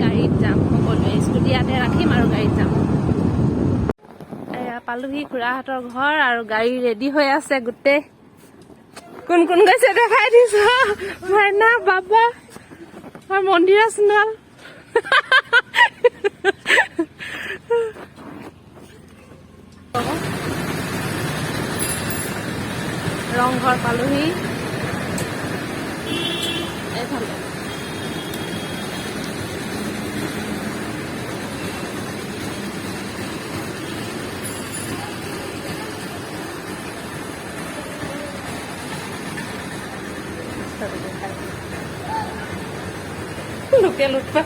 গাড়ীত যাম সকলোৱে স্কুটি ইয়াতে ৰাখিম আৰু গাড়ীত যাম এয়া পালোহি খুৰাহঁতৰ ঘৰ আৰু গাড়ী ৰেডি হৈ আছে গোটেই কোন কোন গৈছে দেখাই দিছ ভাইনা বাবা আৰু মন্দিৰা সোণোৱাল ৰংঘৰ পালোহি এইফালে লোকে লুটপা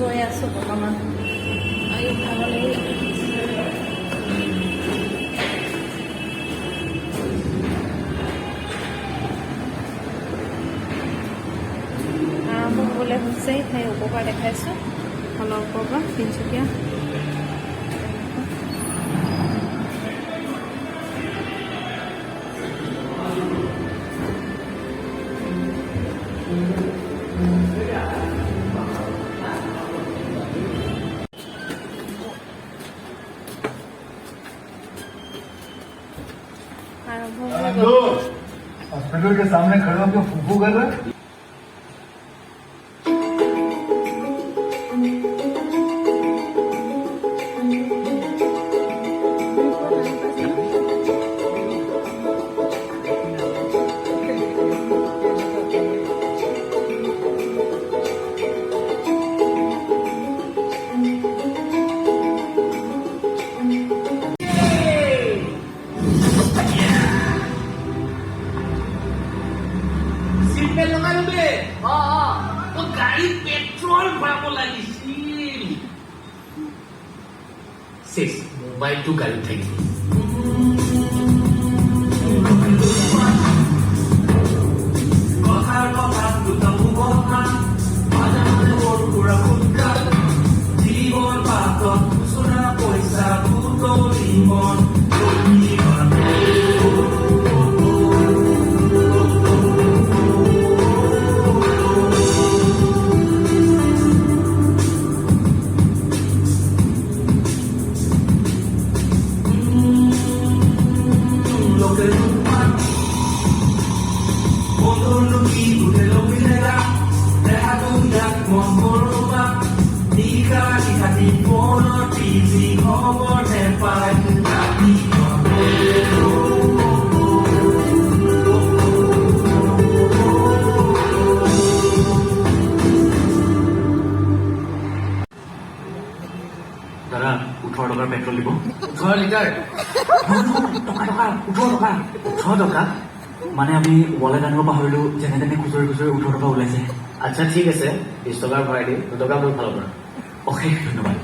গৈ আছো বৰ্তমান আয়ো ভাগলৈ আৰম্ভ হ'বলৈ হৈছে সেই ওপৰৰ পৰা দেখাইছোঁ ফলৰ ওপৰৰ পৰা তিনিচুকীয়া हॉस्पिटल के सामने खड़े होकर फूफू कर रहे हैं गाड़ी पेट्रोल भराब লাগিছিল শেষ মোবাইলটো গাড়ীত থাকিল কথাৰ কথা দুটামু কথা মাজে মাজে ওৰা খুঁজকা জীবন পাত সোনা পয়সা দুটো জীবন দাদা 18 টকাৰ পেট্ৰল দিব 18 লিটাৰ টকা 18 টকা মানে আমি ৱালেট আনিব পাহৰিলো যেনে তেনে খুচৰি 18 টকা ওলাইছে আচ্ছা ঠিক আছে 20 টকাৰ ভৰাই দিম 2 টকা মোৰ ফালৰ পৰা অকে ধন্যবাদ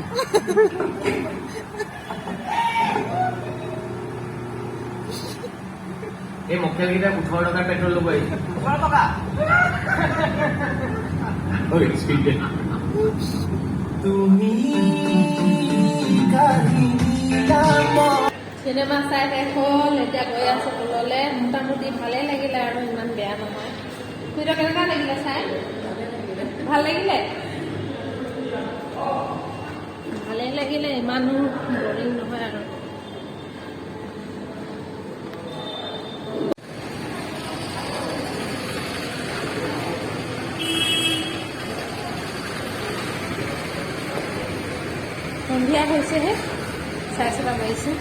এই মক্কেলকেইটা 18 টকাৰ পেট্ৰল ল'ব আহিছে 18 টকা ঐ স্পীড দে তুমি চিনেমা চাই শেষ হ'ল এতিয়া গৈ আছো তললৈ মোটামুটি ভালেই লাগিলে আৰু ইমান বেয়া নহয় তুইতো কেনেকুৱা লাগিলে চাই ভাল লাগিলে ভালেই লাগিলে ইমানো বৰিং নহয় আৰু সন্ধিয়া হৈছেহে 7:30 বাজিছে